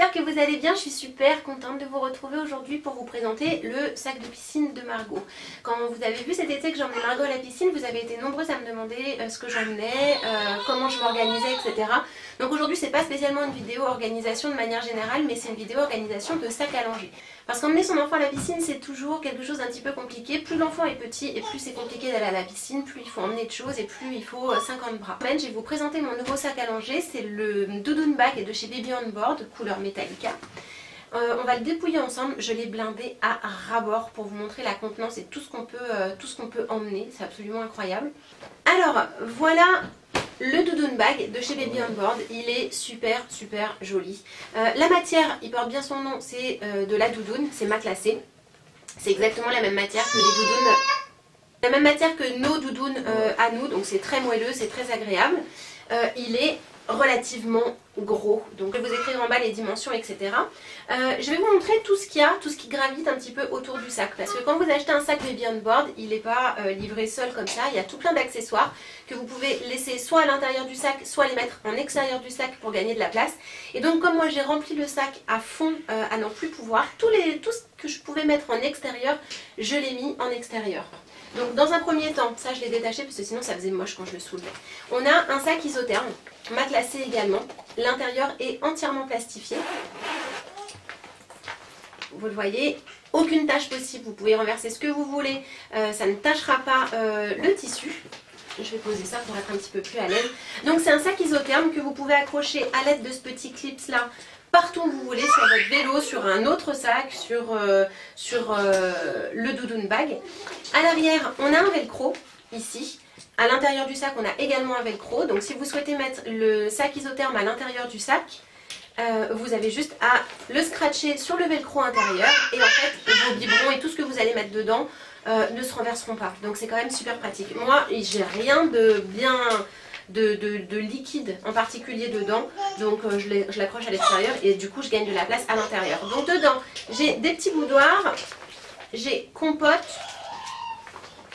j'espère que vous allez bien. Je suis super contente de vous retrouver aujourd'hui pour vous présenter le sac de piscine de Margot. Quand vous avez vu cet été que j'emmenais Margot à la piscine, vous avez été nombreuses à me demander ce que j'emmenais, comment je m'organisais, etc. Donc aujourd'hui c'est pas spécialement une vidéo organisation de manière générale, mais c'est une vidéo organisation de sac à langer. Parce qu'emmener son enfant à la piscine c'est toujours quelque chose d'un petit peu compliqué. Plus l'enfant est petit et plus c'est compliqué d'aller à la piscine, plus il faut emmener de choses et plus il faut 50 bras. Je vais vous présenter mon nouveau sac à langer, c'est le Doudoune Bag de chez Baby On Board, couleur Metallica. On va le dépouiller ensemble, je l'ai blindé à ras-bord pour vous montrer la contenance et tout ce qu'on peut emmener, c'est absolument incroyable. Alors voilà le Doudoune Bag de chez Baby On Board, il est super joli. La matière, il porte bien son nom, c'est de la doudoune, c'est matelassé. C'est exactement la même matière que les doudounes, la même matière que nos doudounes à nous, donc c'est très moelleux, c'est très agréable. Il est relativement gros, donc je vais vous écrire en bas les dimensions, etc. Je vais vous montrer tout ce qu'il y a, tout ce qui gravite un petit peu autour du sac, parce que quand vous achetez un sac Baby On Board, il n'est pas livré seul comme ça, il y a tout plein d'accessoires que vous pouvez laisser soit à l'intérieur du sac, soit les mettre en extérieur du sac pour gagner de la place. Et donc comme moi j'ai rempli le sac à fond, à n'en plus pouvoir, tout ce que je pouvais mettre en extérieur, je l'ai mis en extérieur. Donc dans un premier temps, ça je l'ai détaché parce que sinon ça faisait moche quand je le soulevais. On a un sac isotherme, matelassé également. L'intérieur est entièrement plastifié. Vous le voyez, aucune tache possible, vous pouvez renverser ce que vous voulez, ça ne tachera pas le tissu. Je vais poser ça pour être un petit peu plus à l'aise. Donc c'est un sac isotherme que vous pouvez accrocher à l'aide de ce petit clips là partout où vous voulez, sur votre vélo, sur un autre sac, sur le Doudoune Bag. À l'arrière, on a un velcro ici. À l'intérieur du sac, on a également un velcro. Donc si vous souhaitez mettre le sac isotherme à l'intérieur du sac, vous avez juste à le scratcher sur le velcro intérieur. Et en fait, vos biberons et tout ce que vous allez mettre dedans ne se renverseront pas. Donc c'est quand même super pratique. Moi, j'ai rien de bien... de liquide en particulier dedans, donc je l'accroche à l'extérieur et du coup je gagne de la place à l'intérieur. Donc dedans j'ai des petits boudoirs, j'ai compote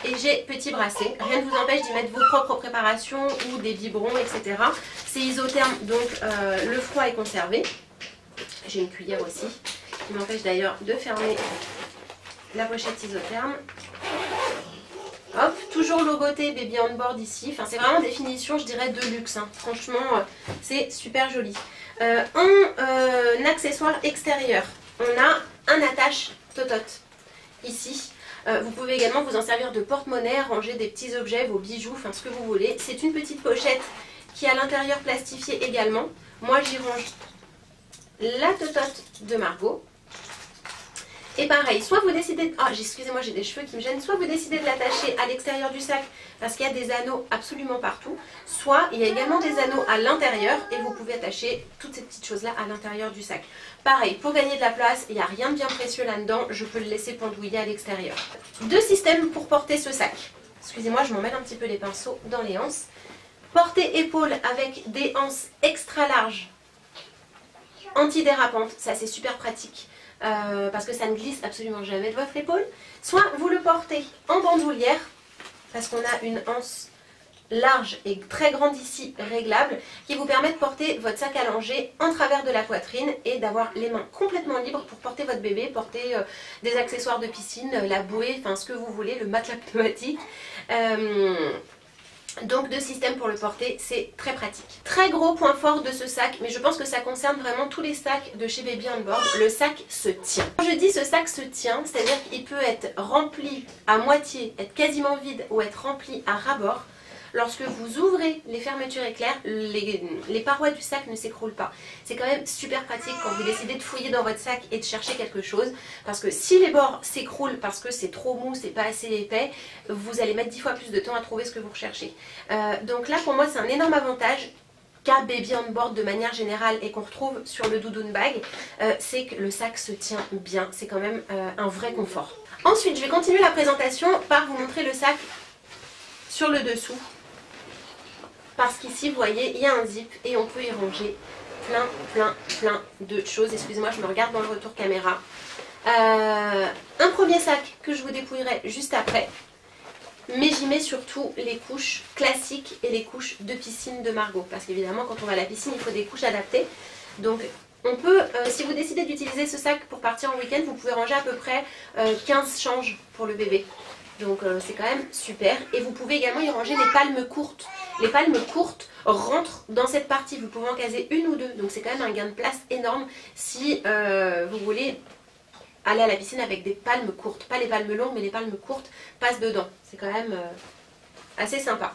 et j'ai petit bracelet. Rien ne vous empêche d'y mettre vos propres préparations ou des biberons, etc. C'est isotherme, donc le froid est conservé. J'ai une cuillère aussi qui m'empêche d'ailleurs de fermer la pochette isotherme. Hop, toujours logoté Baby On Board ici, enfin c'est vraiment des finitions je dirais de luxe, hein. Franchement c'est super joli. En accessoire extérieur, on a un attache totote ici. Vous pouvez également vous en servir de porte-monnaie, ranger des petits objets, vos bijoux, enfin ce que vous voulez. C'est une petite pochette qui est à l'intérieur plastifiée également. Moi j'y range la totote de Margot. Et pareil, soit vous décidez, excusez-moi j'ai des cheveux qui me gênent, soit vous décidez de l'attacher à l'extérieur du sac parce qu'il y a des anneaux absolument partout, soit il y a également des anneaux à l'intérieur et vous pouvez attacher toutes ces petites choses là à l'intérieur du sac. Pareil, pour gagner de la place, il n'y a rien de bien précieux là-dedans, je peux le laisser pendouiller à l'extérieur. Deux systèmes pour porter ce sac. Excusez-moi, je m'emmêle un petit peu les pinceaux dans les anses. Portée épaule avec des anses extra larges, antidérapantes, ça c'est super pratique. Parce que ça ne glisse absolument jamais de votre épaule. Soit vous le portez en bandoulière, parce qu'on a une anse large et très grande ici, réglable, qui vous permet de porter votre sac à langer en travers de la poitrine et d'avoir les mains complètement libres pour porter votre bébé, porter des accessoires de piscine, la bouée, enfin ce que vous voulez, le matelas pneumatique. Donc deux systèmes pour le porter, c'est très pratique. Très gros point fort de ce sac, mais je pense que ça concerne vraiment tous les sacs de chez Baby On Board, le sac se tient. Quand je dis ce sac se tient, c'est-à-dire qu'il peut être rempli à moitié, être quasiment vide ou être rempli à ras-bord. Lorsque vous ouvrez les fermetures éclairs, les parois du sac ne s'écroulent pas. C'est quand même super pratique quand vous décidez de fouiller dans votre sac et de chercher quelque chose. Parce que si les bords s'écroulent parce que c'est trop mou, c'est pas assez épais, vous allez mettre 10 fois plus de temps à trouver ce que vous recherchez. Donc là pour moi c'est un énorme avantage qu'a Baby On Board de manière générale et qu'on retrouve sur le Doudoune Bag, c'est que le sac se tient bien. C'est quand même un vrai confort. Ensuite je vais continuer la présentation par vous montrer le sac sur le dessous. Parce qu'ici vous voyez il y a un zip et on peut y ranger plein de choses. Excusez-moi je me regarde dans le retour caméra. Un premier sac que je vous dépouillerai juste après. Mais j'y mets surtout les couches classiques et les couches de piscine de Margot. Parce qu'évidemment quand on va à la piscine il faut des couches adaptées. Donc On peut, si vous décidez d'utiliser ce sac pour partir en week-end, vous pouvez ranger à peu près 15 changes pour le bébé. Donc c'est quand même super. Et vous pouvez également y ranger les palmes courtes. Les palmes courtes rentrent dans cette partie. Vous pouvez en caser une ou deux. Donc c'est quand même un gain de place énorme si vous voulez aller à la piscine avec des palmes courtes. Pas les palmes longues, mais les palmes courtes passent dedans. C'est quand même assez sympa.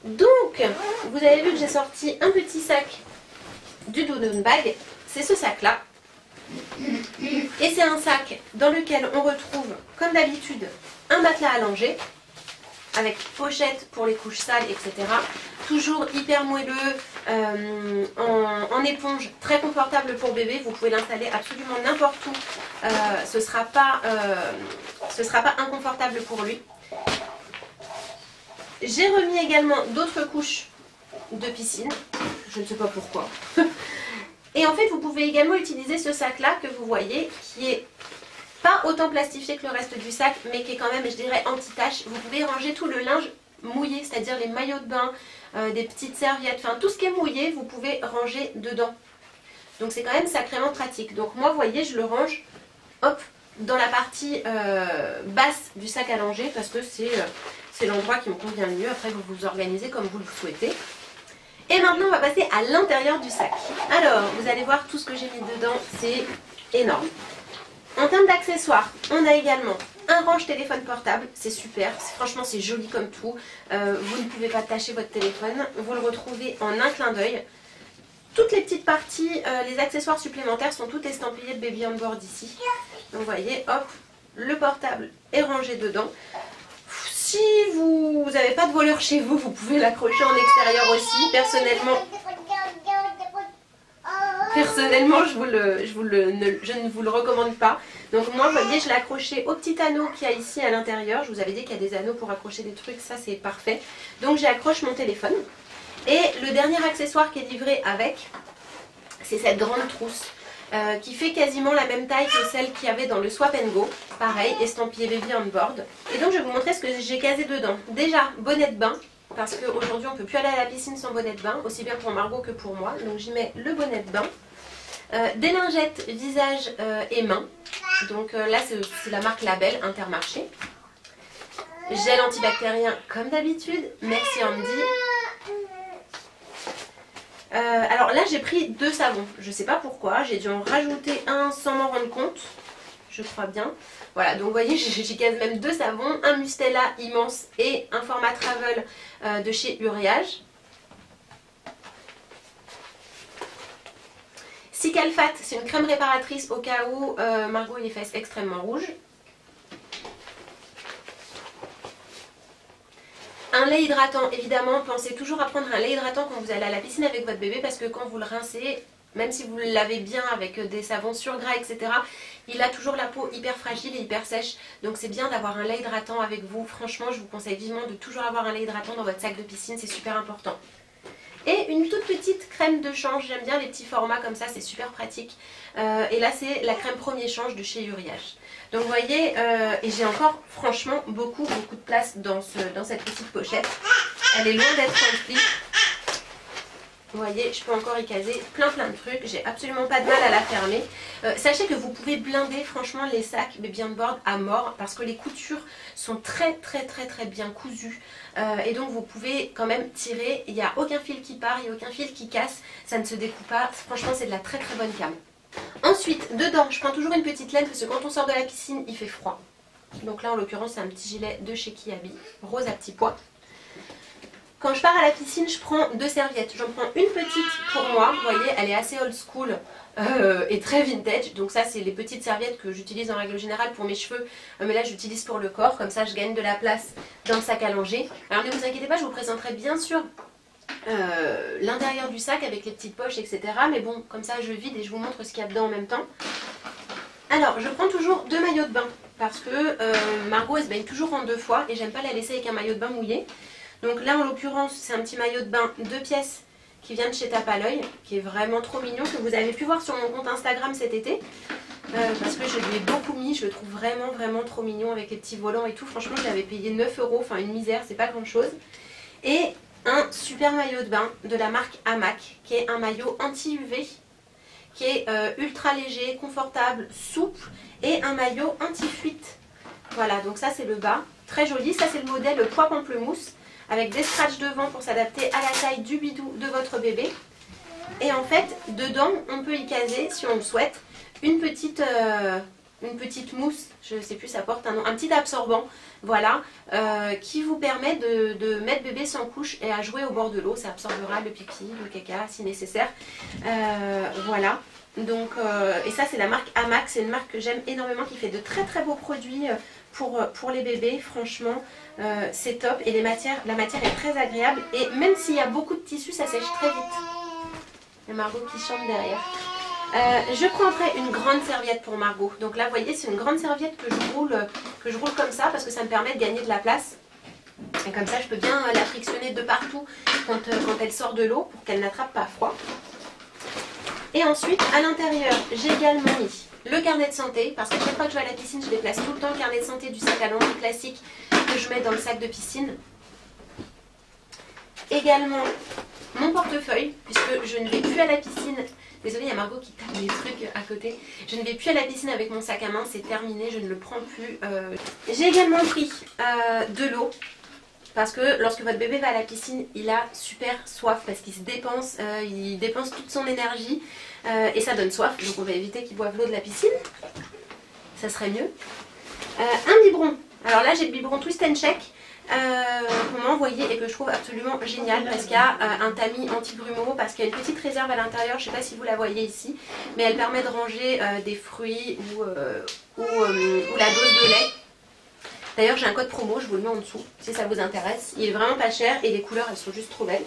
Donc, vous avez vu que j'ai sorti un petit sac du Doudou Bag. C'est ce sac-là. Et c'est un sac dans lequel on retrouve, comme d'habitude, un matelas allongé avec pochette pour les couches sales, etc. Toujours hyper moelleux, en éponge, très confortable pour bébé. Vous pouvez l'installer absolument n'importe où. Ce sera pas inconfortable pour lui. J'ai remis également d'autres couches de piscine. Je ne sais pas pourquoi. Et en fait, vous pouvez également utiliser ce sac-là que vous voyez, qui est pas autant plastifié que le reste du sac, mais qui est quand même, je dirais, anti-tache. Vous pouvez ranger tout le linge mouillé, c'est-à-dire les maillots de bain, des petites serviettes, enfin tout ce qui est mouillé, vous pouvez ranger dedans. Donc c'est quand même sacrément pratique. Donc moi, vous voyez, je le range, hop, dans la partie basse du sac à langer, parce que c'est l'endroit qui me convient le mieux. Après, vous vous organisez comme vous le souhaitez. Et maintenant, on va passer à l'intérieur du sac. Alors, vous allez voir tout ce que j'ai mis dedans, c'est énorme. En termes d'accessoires, on a également un range téléphone portable, c'est super, franchement c'est joli comme tout. Vous ne pouvez pas tâcher votre téléphone, vous le retrouvez en un clin d'œil. Toutes les petites parties, les accessoires supplémentaires sont toutes estampillés de Baby on Board ici. Donc vous voyez, hop, le portable est rangé dedans. Si vous n'avez pas de voleur chez vous, vous pouvez l'accrocher en extérieur aussi. Personnellement, je ne vous le recommande pas. Donc moi, vous voyez, je l'ai accroché au petit anneau qu'il y a ici à l'intérieur. Je vous avais dit qu'il y a des anneaux pour accrocher des trucs, ça c'est parfait. Donc j'accroche mon téléphone. Et le dernier accessoire qui est livré avec, c'est cette grande trousse. Qui fait quasiment la même taille que celle qu'il y avait dans le Swap & Go. Pareil, estampillé Baby on Board. Et donc je vais vous montrer ce que j'ai casé dedans. Déjà, bonnet de bain, parce qu'aujourd'hui on ne peut plus aller à la piscine sans bonnet de bain, aussi bien pour Margot que pour moi. Donc j'y mets le bonnet de bain. Des lingettes visage et mains. Donc là c'est la marque Label Intermarché. Gel antibactérien comme d'habitude. Merci Andy. Alors là j'ai pris 2 savons, je sais pas pourquoi, j'ai dû en rajouter un sans m'en rendre compte, je crois bien. Voilà, donc vous voyez j'ai casé même 2 savons, un Mustela immense et un format travel de chez Uriage. Cicalfate, c'est une crème réparatrice au cas où Margot a les fesses extrêmement rouges. Un lait hydratant, évidemment, pensez toujours à prendre un lait hydratant quand vous allez à la piscine avec votre bébé parce que quand vous le rincez, même si vous le lavez bien avec des savons surgras, etc., il a toujours la peau hyper fragile et hyper sèche. Donc c'est bien d'avoir un lait hydratant avec vous. Franchement, je vous conseille vivement de toujours avoir un lait hydratant dans votre sac de piscine, c'est super important. Et une toute petite crème de change, j'aime bien les petits formats comme ça, c'est super pratique. Et là c'est la crème premier change de chez Uriage. Donc vous voyez, et j'ai encore franchement beaucoup de place dans cette petite pochette. Elle est loin d'être remplie. Vous voyez, je peux encore y caser plein de trucs. J'ai absolument pas de mal à la fermer. Sachez que vous pouvez blinder franchement les sacs Baby on Board à mort parce que les coutures sont très bien cousues. Et donc vous pouvez quand même tirer. Il n'y a aucun fil qui part, il n'y a aucun fil qui casse. Ça ne se découpe pas. Franchement, c'est de la très bonne cam. Ensuite, dedans, je prends toujours une petite laine parce que quand on sort de la piscine, il fait froid. Donc là, en l'occurrence, c'est un petit gilet de chez Kiabi, rose à petits pois. Quand je pars à la piscine, je prends 2 serviettes. J'en prends une petite pour moi. Vous voyez, elle est assez old school et très vintage. Donc ça, c'est les petites serviettes que j'utilise en règle générale pour mes cheveux. Mais là, j'utilise pour le corps. Comme ça, je gagne de la place dans le sac à langer. Alors ne vous inquiétez pas, je vous présenterai bien sûr l'intérieur du sac avec les petites poches, etc. Mais bon, comme ça, je vide et je vous montre ce qu'il y a dedans en même temps. Alors, je prends toujours 2 maillots de bain. Parce que Margot, elle se baigne toujours en 2 fois. Et j'aime pas la laisser avec un maillot de bain mouillé. Donc là en l'occurrence c'est un petit maillot de bain 2 pièces qui vient de chez Tape à l'œil, qui est vraiment trop mignon, que vous avez pu voir sur mon compte Instagram cet été. Parce que je lui ai beaucoup mis, je le trouve vraiment trop mignon avec les petits volants et tout. Franchement je l'avais payé 9 €, enfin une misère, c'est pas grand chose. Et un super maillot de bain de la marque Hamac, qui est un maillot anti-UV, qui est ultra léger, confortable, souple et un maillot anti-fuite. Voilà, donc ça c'est le bas, très joli. Ça c'est le modèle pois pamplemousse avec des scratchs devant pour s'adapter à la taille du bidou de votre bébé. Et en fait, dedans, on peut y caser, si on le souhaite, une petite mousse, je ne sais plus, ça porte un nom, un petit absorbant, voilà, qui vous permet de mettre bébé sans couche et à jouer au bord de l'eau. Ça absorbera le pipi, le caca si nécessaire. Voilà, donc, et ça c'est la marque Amax, c'est une marque que j'aime énormément qui fait de très très beaux produits pour les bébés. Franchement, c'est top et la matière est très agréable et même s'il y a beaucoup de tissu, ça sèche très vite. Il y a Margot qui chante derrière. Je prendrai une grande serviette pour Margot. Donc là, vous voyez, c'est une grande serviette que je roule comme ça parce que ça me permet de gagner de la place. Et comme ça, je peux bien la frictionner de partout quand elle sort de l'eau pour qu'elle n'attrape pas froid. Et ensuite, à l'intérieur, j'ai également mis le carnet de santé parce qu'à chaque fois que je vais à la piscine, je déplace tout le temps le carnet de santé du sac à langer classique que je mets dans le sac de piscine. Également, mon portefeuille, puisque je ne vais plus à la piscine. Désolée, il y a Margot qui tape des trucs à côté. Je ne vais plus à la piscine avec mon sac à main, c'est terminé, je ne le prends plus. J'ai également pris de l'eau, parce que lorsque votre bébé va à la piscine, il a super soif, parce qu'il se dépense, il dépense toute son énergie, et ça donne soif, donc on va éviter qu'il boive l'eau de la piscine. Ça serait mieux. Un biberon. Alors là, j'ai le biberon Twist and Shake. Qu'on m'a envoyé et que je trouve absolument génial parce qu'il y a un tamis anti-grumeaux, parce qu'il y a une petite réserve à l'intérieur, je ne sais pas si vous la voyez ici, mais elle permet de ranger des fruits ou la dose de lait. D'ailleurs j'ai un code promo, je vous le mets en dessous si ça vous intéresse, il est vraiment pas cher et les couleurs elles sont juste trop belles.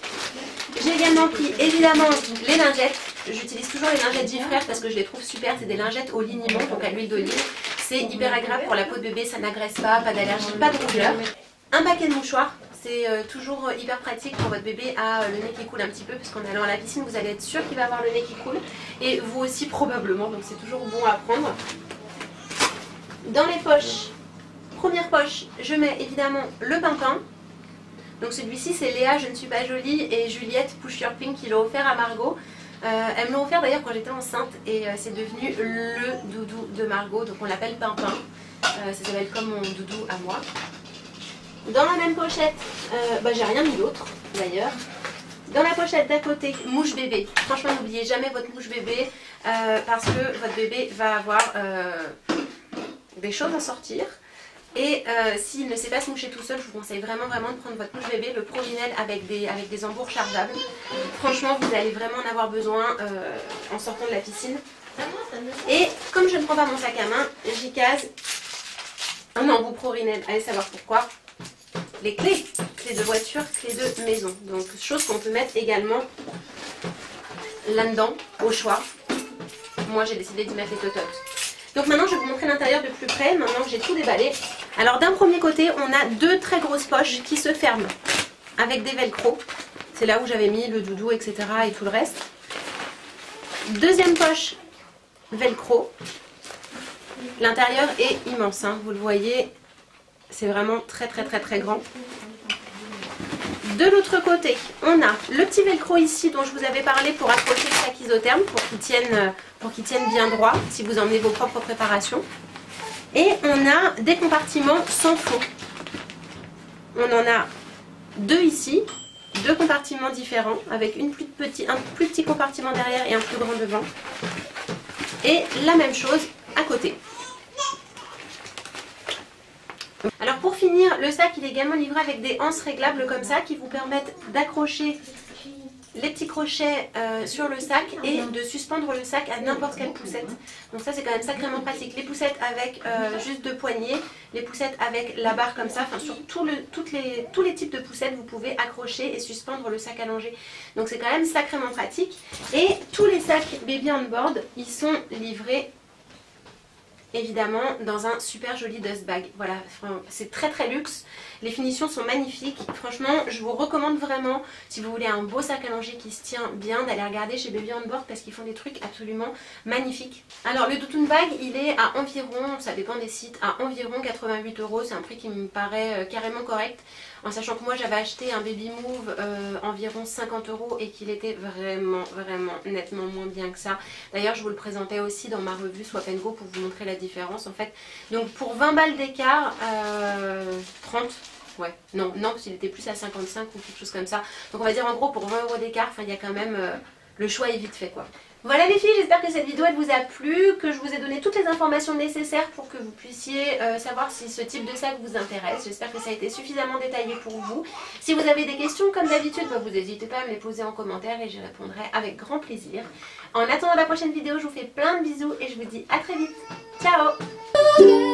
J'ai également pris évidemment les lingettes, j'utilise toujours les lingettes Gifrère parce que je les trouve super, c'est des lingettes au liniment, donc à l'huile d'olive, c'est hyper agréable pour la peau de bébé, ça n'agresse pas d'allergie, pas de rougeur. Un paquet de mouchoirs, c'est toujours hyper pratique quand votre bébé a le nez qui coule un petit peu, parce qu'en allant à la piscine, vous allez être sûr qu'il va avoir le nez qui coule, et vous aussi probablement, donc c'est toujours bon à prendre. Dans les poches, première poche, je mets évidemment le pimpin. Donc celui-ci c'est Léa, je ne suis pas jolie, et Juliette, Push Your Pink, qui l'ont offert à Margot. Elles me l'ont offert d'ailleurs quand j'étais enceinte, et c'est devenu le doudou de Margot, donc on l'appelle Pimpin. Ça s'appelle comme mon doudou à moi. Dans la même pochette, j'ai rien mis d'autre d'ailleurs. Dans la pochette d'à côté, mouche bébé. Franchement, n'oubliez jamais votre mouche bébé parce que votre bébé va avoir des choses à sortir. Et s'il ne sait pas se moucher tout seul, je vous conseille vraiment de prendre votre mouche bébé, le Provinel avec des embouts rechargeables. Franchement, vous allez vraiment en avoir besoin en sortant de la piscine. Et comme je ne prends pas mon sac à main, j'y case un embout Provinel. Allez savoir pourquoi. Les clés de voiture, clés de maison. Donc chose qu'on peut mettre également là-dedans, au choix. Moi j'ai décidé d'y mettre les tototes. Donc maintenant je vais vous montrer l'intérieur de plus près, maintenant que j'ai tout déballé. Alors d'un premier côté, on a deux très grosses poches qui se ferment avec des velcro. C'est là où j'avais mis le doudou, etc. et tout le reste. Deuxième poche, velcro. L'intérieur est immense, hein, vous le voyez. C'est vraiment très grand. De l'autre côté, on a le petit velcro ici dont je vous avais parlé pour accrocher le sac isotherme, pour qu'il tienne bien droit si vous emmenez vos propres préparations. Et on a des compartiments sans fond. On en a deux ici, deux compartiments différents avec un plus petit compartiment derrière et un plus grand devant. Et la même chose à côté. Alors pour finir, le sac il est également livré avec des anses réglables comme ça qui vous permettent d'accrocher les petits crochets sur le sac et de suspendre le sac à n'importe quelle poussette. Donc ça c'est quand même sacrément pratique. Les poussettes avec juste deux poignées, les poussettes avec la barre comme ça, enfin sur tous les types de poussettes vous pouvez accrocher et suspendre le sac allongé. Donc c'est quand même sacrément pratique. Et tous les sacs Baby on Board, ils sont livrés évidemment dans un super joli dust bag. Voilà, c'est très très luxe, les finitions sont magnifiques, franchement je vous recommande vraiment, si vous voulez un beau sac à langer qui se tient bien, d'aller regarder chez Baby On Board parce qu'ils font des trucs absolument magnifiques. Alors le Doudou Bag, il est à environ, ça dépend des sites, à environ 88 €, c'est un prix qui me paraît carrément correct, en sachant que moi j'avais acheté un Baby Move environ 50 € et qu'il était vraiment nettement moins bien que ça. D'ailleurs je vous le présentais aussi dans ma revue Swap & Go pour vous montrer la différence en fait. Donc pour 20 balles d'écart, 30, ouais, non, parce qu'il était plus à 55 ou quelque chose comme ça. Donc on va dire en gros pour 20 € d'écart, il y a quand même, le choix est vite fait quoi. Voilà les filles, j'espère que cette vidéo elle vous a plu, que je vous ai donné toutes les informations nécessaires pour que vous puissiez savoir si ce type de sac vous intéresse. J'espère que ça a été suffisamment détaillé pour vous. Si vous avez des questions comme d'habitude, vous n'hésitez pas à me les poser en commentaire et j'y répondrai avec grand plaisir. En attendant la prochaine vidéo, je vous fais plein de bisous et je vous dis à très vite. Ciao!